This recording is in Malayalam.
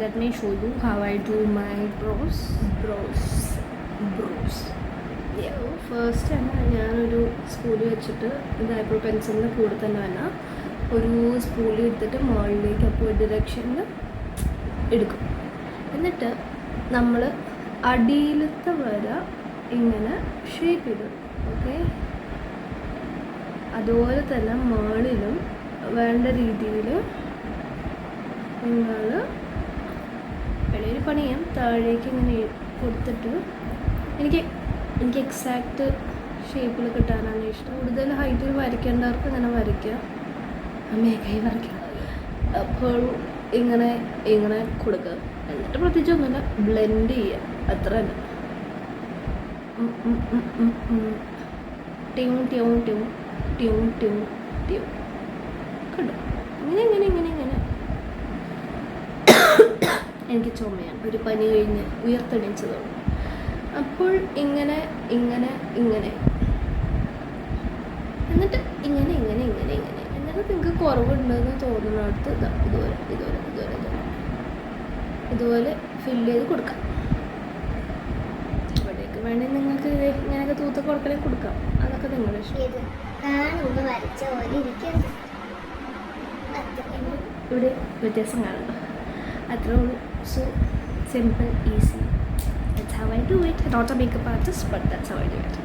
let me show you how I do my brows. Yeah, first തന്നെ ഞാനൊരു സ്പൂളി വെച്ചിട്ട് ഇത് ഐബ്രോ പെൻസിലിൻ്റെ കൂടെ തന്നെ വേണം ഒരു സ്പൂളി എടുത്തിട്ട് മുകളിലേക്ക് അപ്പോൾ ഡിറക്ഷനിൽ എടുക്കും. എന്നിട്ട് നമ്മൾ അടിയിലത്തെ വര ഇങ്ങനെ ഷേപ്പ് ചെയ്തെടുക്കും. ഓക്കെ, അതുപോലെ തന്നെ മുകളിലും വേണ്ട രീതിയിൽ നിങ്ങൾ ഇടയിൽ പണി ചെയ്യാം. താഴേക്ക് ഇങ്ങനെ കൊടുത്തിട്ട് എനിക്ക് എക്സാക്റ്റ് ഷേപ്പിൽ കിട്ടാനാണ് ഇഷ്ടം. കൂടുതൽ ഹൈറ്റിൽ വരയ്ക്കേണ്ടവർക്ക് ഇങ്ങനെ വരയ്ക്കുക, മേഘായി വരയ്ക്കുക. അപ്പോൾ ഇങ്ങനെ കൊടുക്കുക. എന്നിട്ട് പ്രത്യേകിച്ചൊന്നുമില്ല, ബ്ലെൻഡ് ചെയ്യുക, അത്ര തന്നെ. Tune tune tune tune tune tune കണ്ടോ? ഇങ്ങനെ എനിക്ക് ചുമയാണ്, ഒരു പനി കഴിഞ്ഞ് ഉയർത്തെണീച്ചതാണ്. അപ്പോൾ ഇങ്ങനെ എന്നിട്ട് ഇങ്ങനെ എന്നിട്ട് നിങ്ങൾക്ക് കുറവുണ്ടെന്ന് തോന്നുന്നിടത്ത് ഇതുപോലെ ഫില്ല് ചെയ്ത് കൊടുക്കാം. ഇവിടേക്ക് വേണമെങ്കിൽ നിങ്ങൾക്ക് ഇങ്ങനെയൊക്കെ തൂത്തൊക്കെ കൊടുക്കണമെങ്കിൽ കൊടുക്കാം, അതൊക്കെ നിങ്ങളുടെ ഇഷ്ടം. ഇവിടെ വ്യത്യാസം കാണുന്നു, അത്രേ ഉള്ളൂ. So simple, easy. That's how I do it. Not a makeup artist, but that's how I do it.